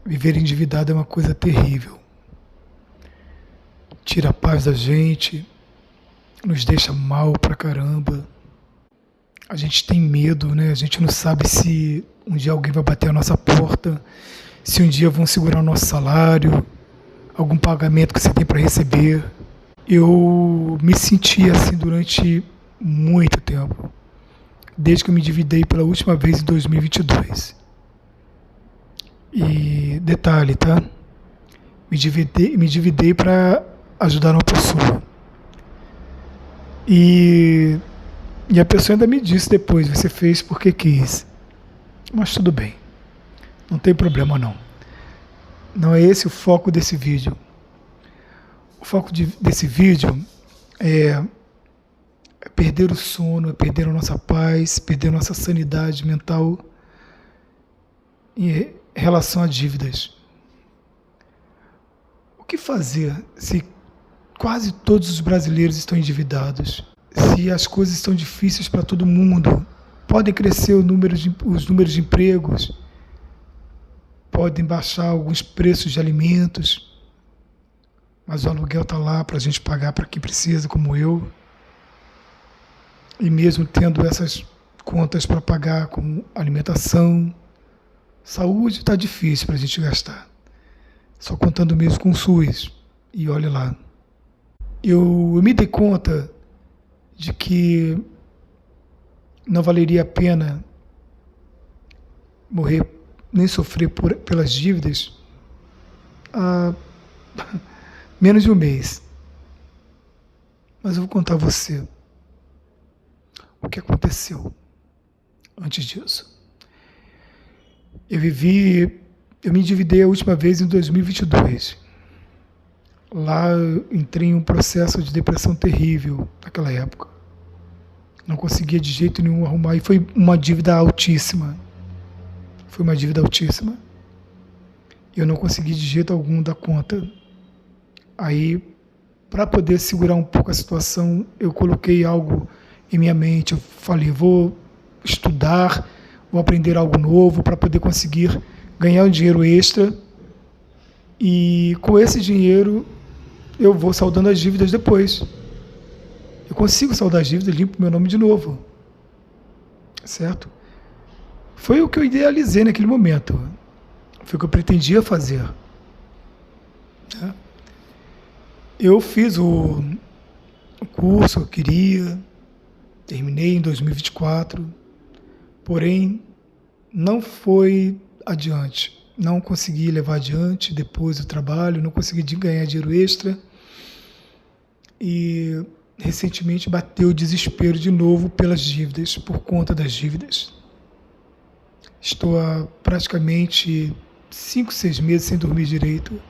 Viver endividado é uma coisa terrível. Tira a paz da gente, nos deixa mal pra caramba. A gente tem medo, né? A gente não sabe se um dia alguém vai bater a nossa porta, se um dia vão segurar o nosso salário, algum pagamento que você tem para receber. Eu me senti assim durante muito tempo, desde que eu me endividei pela última vez em 2022. E detalhe, tá? Me endividei para ajudar uma pessoa. E, e a pessoa ainda me disse depois, você fez porque quis. Mas tudo bem, não tem problema não. Não é esse o foco desse vídeo. O foco desse vídeo é perder o sono, é perder a nossa paz, perder a nossa sanidade mental em relação a dívidas. O que fazer se quase todos os brasileiros estão endividados? Se as coisas estão difíceis para todo mundo, podem crescer os números de empregos, podem baixar alguns preços de alimentos, mas o aluguel está lá para a gente pagar para quem precisa, como eu. E mesmo tendo essas contas para pagar com alimentação, saúde, está difícil para a gente gastar. Só contando mesmo com o SUS. E olha lá. Eu me dei conta de que não valeria a pena morrer, nem sofrer pelas dívidas há menos de um mês. Mas eu vou contar a você o que aconteceu antes disso. Eu me endividei a última vez em 2022. Lá eu entrei em um processo de depressão terrível naquela época. Não conseguia de jeito nenhum arrumar e foi uma dívida altíssima. Eu não consegui de jeito algum dar conta. Aí, para poder segurar um pouco a situação, eu coloquei algo em minha mente. Eu falei, vou estudar, vou aprender algo novo para poder conseguir ganhar um dinheiro extra. E com esse dinheiro, eu vou saldando as dívidas depois. Eu consigo saldar as dívidas, limpo meu nome de novo. Certo? Foi o que eu idealizei naquele momento. Foi o que eu pretendia fazer. Eu fiz o curso que eu queria, terminei em 2024, porém não foi adiante. Não consegui levar adiante depois do trabalho, não consegui ganhar dinheiro extra. E recentemente bateu o desespero de novo pelas dívidas, por conta das dívidas. Estou há praticamente 5, 6 meses sem dormir direito.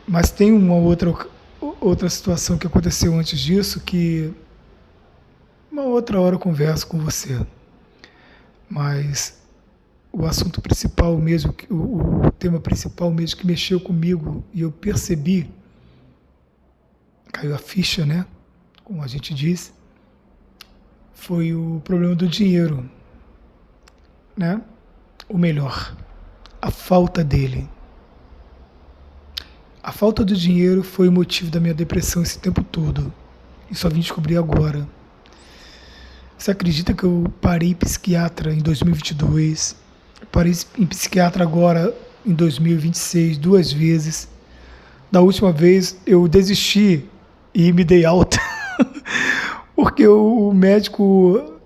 Mas tem uma outra situação que aconteceu antes disso, que uma outra hora eu converso com você. Mas o assunto principal mesmo, o tema principal mesmo que mexeu comigo e eu percebi, caiu a ficha, né? Como a gente diz, foi o problema do dinheiro, né? Ou melhor, a falta dele. A falta do dinheiro foi o motivo da minha depressão esse tempo todo. E só vim descobrir agora. Você acredita que eu parei em psiquiatra em 2022? Parei em psiquiatra agora em 2026, 2 vezes. Da última vez eu desisti e me dei alta. Porque o médico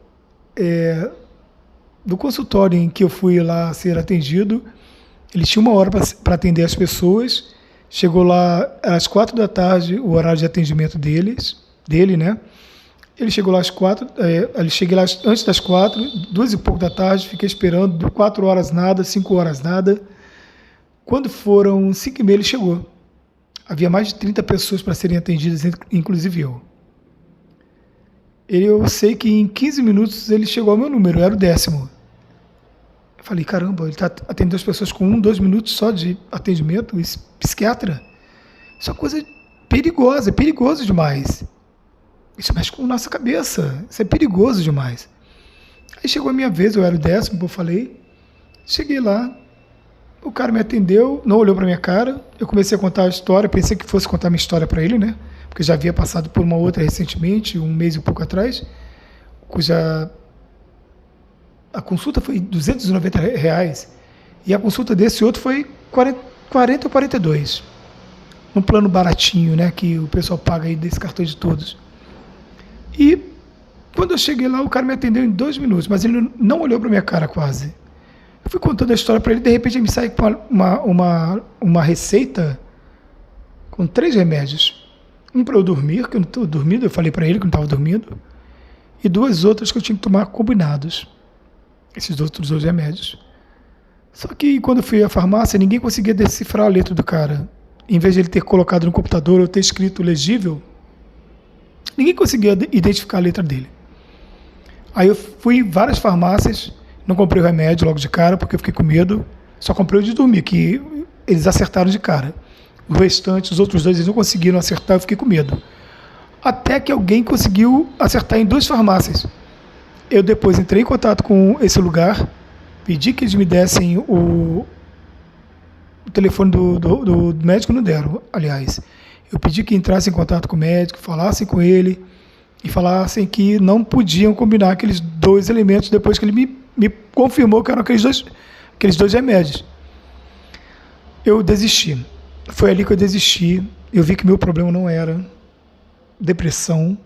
do consultório em que eu fui lá ser atendido, ele tinha 1 hora para atender as pessoas. Chegou lá às 4 da tarde, o horário de atendimento dele, né? Ele chegou lá às 4, cheguei lá antes das 4, 2 e pouco da tarde, fiquei esperando, 4 horas nada, 5 horas nada. Quando foram 5 e meia, ele chegou. Havia mais de 30 pessoas para serem atendidas, inclusive eu. Eu sei que em 15 minutos ele chegou ao meu número, eu era o 10º. Eu falei, caramba, ele está atendendo as pessoas com 1, 2 minutos só de atendimento, psiquiatra. Isso é uma coisa perigosa, é perigoso demais. Isso mexe com a nossa cabeça, isso é perigoso demais. Aí chegou a minha vez, eu era o 10º, como eu falei. Cheguei lá, o cara me atendeu, não olhou para minha cara. Eu comecei a contar a história, pensei que fosse contar minha história para ele, né? Porque já havia passado por uma outra recentemente, um mês e pouco atrás, cuja a consulta foi R$ 290 e a consulta desse outro foi 40 ou 42. Um plano baratinho, né? Que o pessoal paga aí desse cartão de todos. E quando eu cheguei lá, o cara me atendeu em 2 minutos, mas ele não olhou para minha cara quase. Eu fui contando a história para ele, de repente ele me sai com uma receita com 3 remédios. Um para eu dormir, que eu não estou dormindo, eu falei para ele que eu não estava dormindo, e 2 outras que eu tinha que tomar combinados. Esses outros 2 remédios. Só que quando eu fui à farmácia, ninguém conseguia decifrar a letra do cara. Em vez de ele ter colocado no computador ou ter escrito legível, ninguém conseguia identificar a letra dele. Aí eu fui em várias farmácias, não comprei o remédio logo de cara, porque eu fiquei com medo. Só comprei o de dormir, que eles acertaram de cara. O restante, os outros 2, eles não conseguiram acertar, eu fiquei com medo. Até que alguém conseguiu acertar em 2 farmácias. Eu depois entrei em contato com esse lugar, pedi que eles me dessem o telefone do médico, não deram, aliás. Eu pedi que entrassem em contato com o médico, falassem com ele e falassem que não podiam combinar aqueles 2 elementos depois que ele me confirmou que eram aqueles dois remédios. Eu desisti. Foi ali que eu desisti. Eu vi que meu problema não era depressão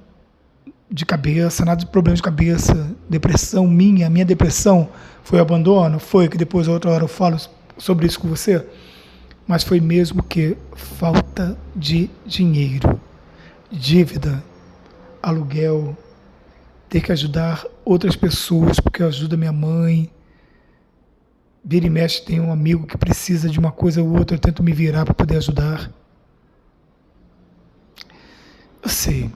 de cabeça, nada de problema de cabeça, depressão minha depressão foi abandono, foi que depois outra hora eu falo sobre isso com você, mas foi mesmo que falta de dinheiro, dívida, aluguel, ter que ajudar outras pessoas, porque eu ajudo minha mãe, vira e mexe tem um amigo que precisa de uma coisa ou outra, eu tento me virar para poder ajudar. Eu sei,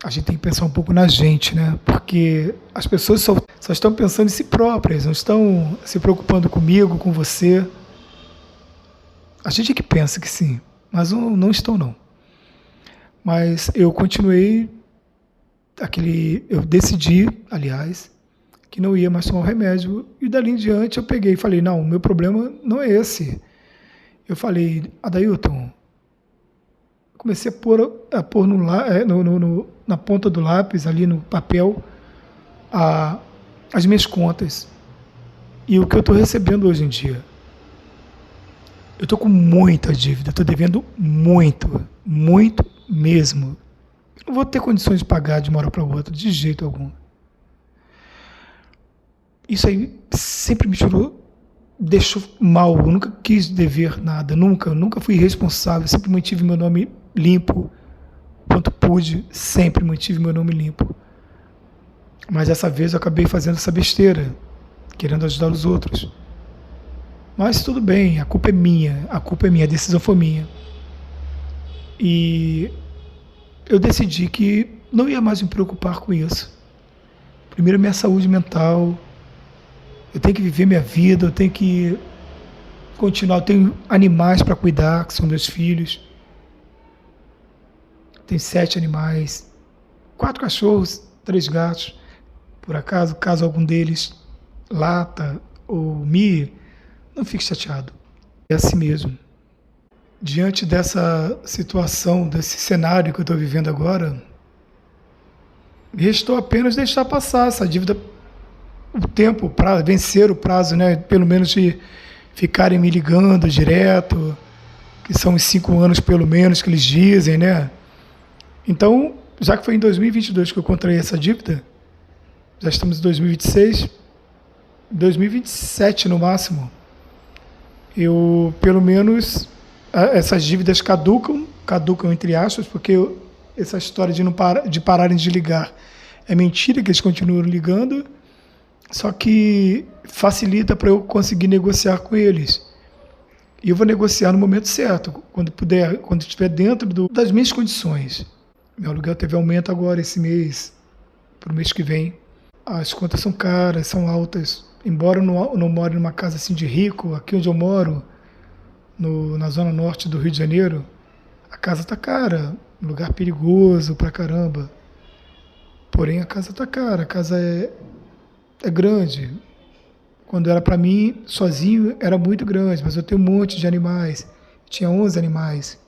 a gente tem que pensar um pouco na gente, né? Porque as pessoas só estão pensando em si próprias, não estão se preocupando comigo, com você. A gente é que pensa que sim, mas não estão não. Mas eu continuei, eu decidi, aliás, que não ia mais tomar o remédio, e dali em diante eu peguei e falei, não, o meu problema não é esse. Eu falei, Adailton, comecei a pôr na ponta do lápis, ali no papel, as minhas contas e o que eu estou recebendo hoje em dia. Eu estou com muita dívida, estou devendo muito, muito mesmo. Eu não vou ter condições de pagar de uma hora para outra, de jeito algum. Isso aí sempre me deixou mal. Eu nunca quis dever nada, nunca fui responsável, sempre mantive meu nome limpo, quanto pude, sempre mantive meu nome limpo. Mas dessa vez eu acabei fazendo essa besteira, querendo ajudar os outros. Mas tudo bem, a culpa é minha, a decisão foi minha. E eu decidi que não ia mais me preocupar com isso. Primeiro, minha saúde mental, eu tenho que viver minha vida, eu tenho que continuar, eu tenho animais para cuidar, que são meus filhos. Tem 7 animais, 4 cachorros, 3 gatos. Por acaso, caso algum deles lata ou mie, não fique chateado. É assim mesmo. Diante dessa situação, desse cenário que eu estou vivendo agora, me restou apenas deixar passar essa dívida, o tempo, para vencer o prazo, né? Pelo menos de ficarem me ligando direto, que são os 5 anos pelo menos que eles dizem, né? Então, já que foi em 2022 que eu contraí essa dívida, já estamos em 2026, 2027 no máximo, eu, pelo menos, essas dívidas caducam entre aspas, porque essa história de pararem de ligar é mentira, que eles continuam ligando, só que facilita para eu conseguir negociar com eles. E eu vou negociar no momento certo, quando puder, quando estiver dentro das minhas condições. Meu aluguel teve aumento agora esse mês, para o mês que vem. As contas são caras, são altas. Embora eu não more numa casa assim de rico, aqui onde eu moro, na zona norte do Rio de Janeiro, a casa está cara, um lugar perigoso pra caramba. Porém, a casa está cara, a casa é grande, quando era para mim, sozinho, era muito grande, mas eu tenho um monte de animais. Eu tinha 11 animais.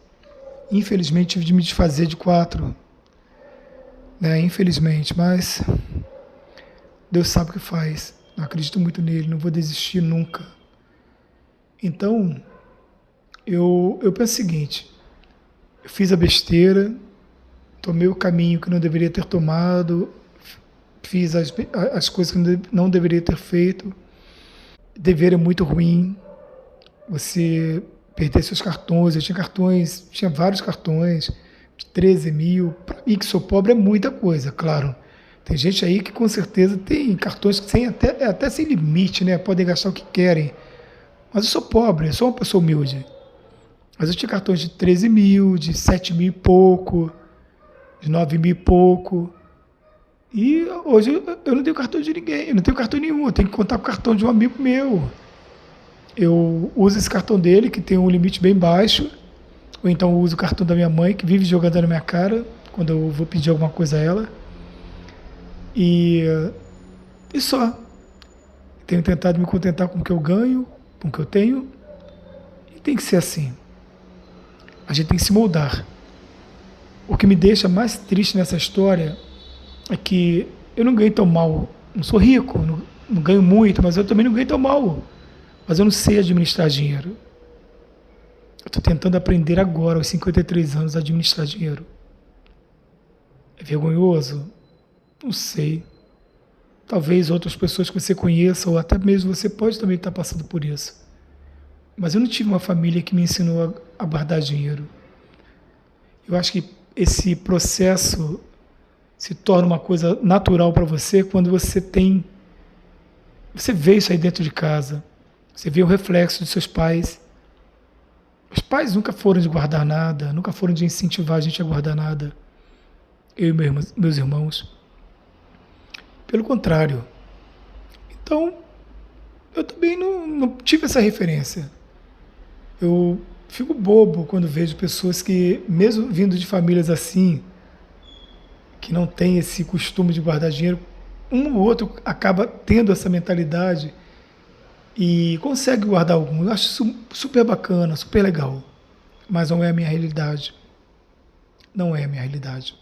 Infelizmente, tive de me desfazer de 4, né? Infelizmente, mas Deus sabe o que faz. Eu acredito muito nele, não vou desistir nunca. Então, eu penso o seguinte, eu fiz a besteira, tomei o caminho que não deveria ter tomado, fiz as coisas que não deveria ter feito. Dever é muito ruim, você perder seus cartões. Eu tinha cartões, tinha vários cartões, de 13 mil. Para mim, que sou pobre, é muita coisa, claro. Tem gente aí que com certeza tem cartões sem, até sem limite, né? Podem gastar o que querem. Mas eu sou pobre, eu sou uma pessoa humilde. Mas eu tinha cartões de 13 mil, de 7 mil e pouco, de 9 mil e pouco. E hoje eu não tenho cartão de ninguém, eu não tenho cartão nenhum, eu tenho que contar com o cartão de um amigo meu. Eu uso esse cartão dele, que tem um limite bem baixo, ou então eu uso o cartão da minha mãe, que vive jogando na minha cara, quando eu vou pedir alguma coisa a ela. E, e só. Tenho tentado me contentar com o que eu ganho, com o que eu tenho, e tem que ser assim. A gente tem que se moldar. O que me deixa mais triste nessa história é que eu não ganho tão mal. Não sou rico, não ganho muito, mas eu também não ganho tão mal. Mas eu não sei administrar dinheiro. Eu estou tentando aprender agora, aos 53 anos, a administrar dinheiro. É vergonhoso? Não sei. Talvez outras pessoas que você conheça, ou até mesmo você pode também estar passando por isso. Mas eu não tive uma família que me ensinou a guardar dinheiro. Eu acho que esse processo se torna uma coisa natural para você quando você tem... Você vê isso aí dentro de casa. Você vê o reflexo dos seus pais. Os pais nunca foram de guardar nada, nunca foram de incentivar a gente a guardar nada. Eu e meus irmãos. Pelo contrário. Então, eu também não tive essa referência. Eu fico bobo quando vejo pessoas que, mesmo vindo de famílias assim, que não têm esse costume de guardar dinheiro, um ou outro acaba tendo essa mentalidade e consegue guardar algum. Eu acho isso super bacana, super legal. Mas não é a minha realidade. Não é a minha realidade.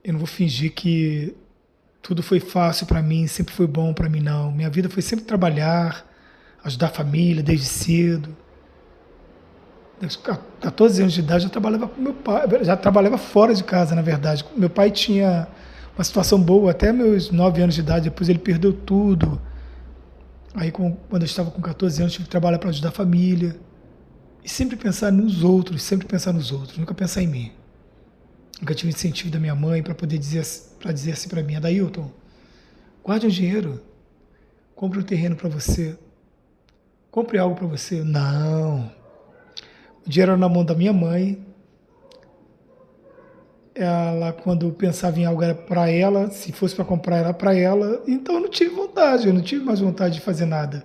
Eu não vou fingir que tudo foi fácil para mim, sempre foi bom para mim, não. Minha vida foi sempre trabalhar, ajudar a família desde cedo. Aos 14 anos de idade eu trabalhava com meu pai, já trabalhava fora de casa, na verdade. Meu pai tinha uma situação boa até meus 9 anos de idade, depois ele perdeu tudo. Aí quando eu estava com 14 anos, tive que trabalhar para ajudar a família. E sempre pensar nos outros, nunca pensar em mim. Nunca tive incentivo da minha mãe para poder dizer assim para mim: Adailton, guarde um dinheiro, compre um terreno para você, compre algo para você. Não. O dinheiro era na mão da minha mãe. Ela, quando pensava em algo, era para ela. Se fosse para comprar, era para ela. Então eu não tive vontade, eu não tive mais vontade de fazer nada.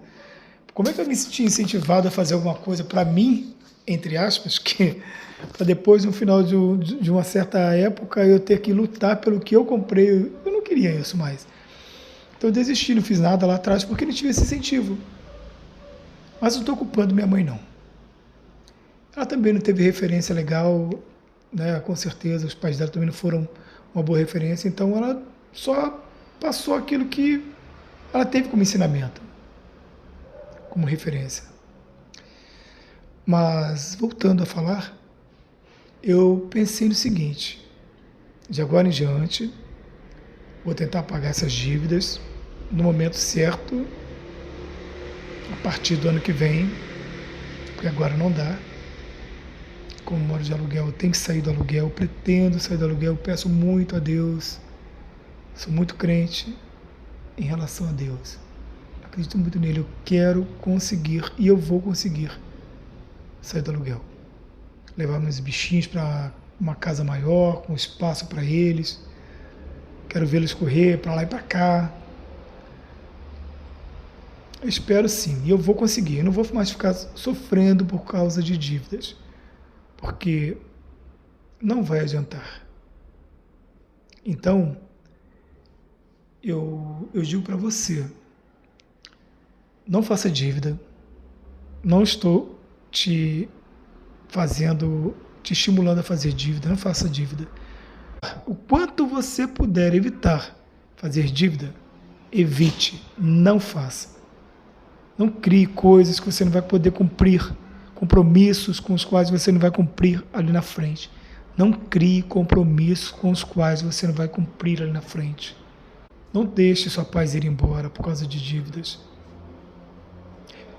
Como é que eu me senti incentivado a fazer alguma coisa para mim, entre aspas, que para depois, no final de uma certa época, eu ter que lutar pelo que eu comprei? Eu não queria isso mais. Então eu desisti, não fiz nada lá atrás porque não tive esse incentivo. Mas não estou culpando minha mãe, não. Ela também não teve referência legal, né? Com certeza, os pais dela também não foram uma boa referência, então ela só passou aquilo que ela teve como ensinamento, como referência. Mas, voltando a falar, eu pensei no seguinte: de agora em diante, vou tentar pagar essas dívidas no momento certo, a partir do ano que vem, porque agora não dá. Como moro de aluguel, eu tenho que sair do aluguel, pretendo sair do aluguel, peço muito a Deus, sou muito crente em relação a Deus. Acredito muito nele, eu quero conseguir e eu vou conseguir sair do aluguel. Levar meus bichinhos para uma casa maior, com espaço para eles. Quero vê-los correr para lá e para cá. Eu espero sim, e eu vou conseguir. Eu não vou mais ficar sofrendo por causa de dívidas, porque não vai adiantar. Então, eu digo para você, Não faça dívida. Não estou te estimulando a fazer dívida. Não faça dívida. O quanto você puder evitar fazer dívida, evite. Não faça. Não crie coisas que você não vai poder cumprir, compromissos com os quais você não vai cumprir ali na frente. Não crie compromissos com os quais você não vai cumprir ali na frente. Não deixe sua paz ir embora por causa de dívidas.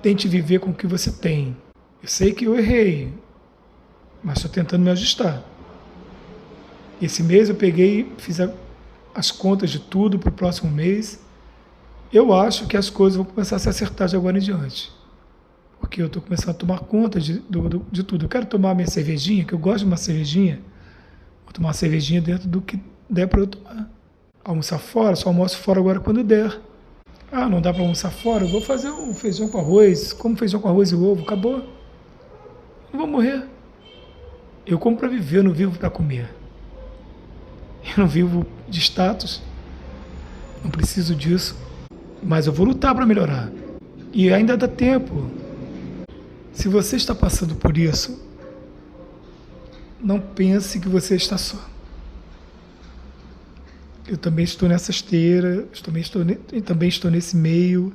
Tente viver com o que você tem. Eu sei que eu errei, mas estou tentando me ajustar. Esse mês eu fiz as contas de tudo para o próximo mês. Eu acho que as coisas vão começar a se acertar de agora em diante. Porque eu estou começando a tomar conta de tudo. Eu quero tomar minha cervejinha, que eu gosto de uma cervejinha. Vou tomar uma cervejinha dentro do que der para eu tomar. Almoçar fora, só almoço fora agora quando der. Ah, não dá para almoçar fora? Eu vou fazer um feijão com arroz. Como feijão com arroz e ovo, acabou. Não vou morrer. Eu como para viver, eu não vivo para comer. Eu não vivo de status. Não preciso disso. Mas eu vou lutar para melhorar. E ainda dá tempo. Se você está passando por isso, não pense que você está só. Eu também estou nessa esteira, também estou nesse meio,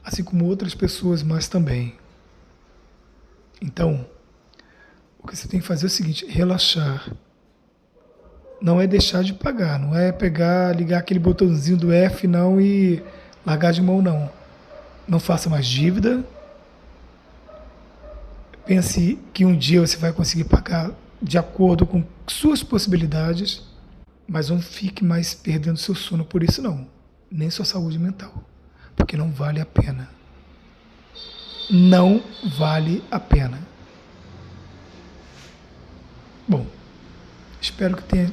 assim como outras pessoas mais também. Então, o que você tem que fazer é o seguinte: relaxar. Não é deixar de pagar, não é ligar aquele botãozinho do F não e largar de mão não. Não faça mais dívida. Pense que um dia você vai conseguir pagar de acordo com suas possibilidades, mas não fique mais perdendo seu sono por isso não, nem sua saúde mental, porque não vale a pena. Não vale a pena. Bom, espero que tenha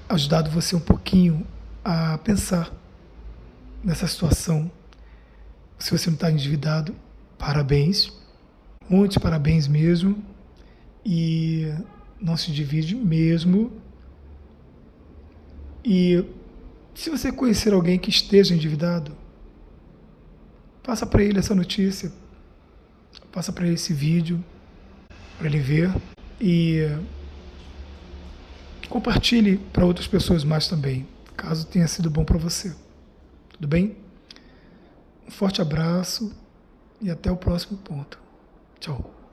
ajudado você um pouquinho a pensar nessa situação. Se você não está endividado, parabéns. Muitos parabéns mesmo. E não se divide mesmo. E se você conhecer alguém que esteja endividado, passa para ele essa notícia, passa para ele esse vídeo, para ele ver e compartilhe para outras pessoas mais também, caso tenha sido bom para você. Tudo bem? Um forte abraço e até o próximo ponto. Tchau.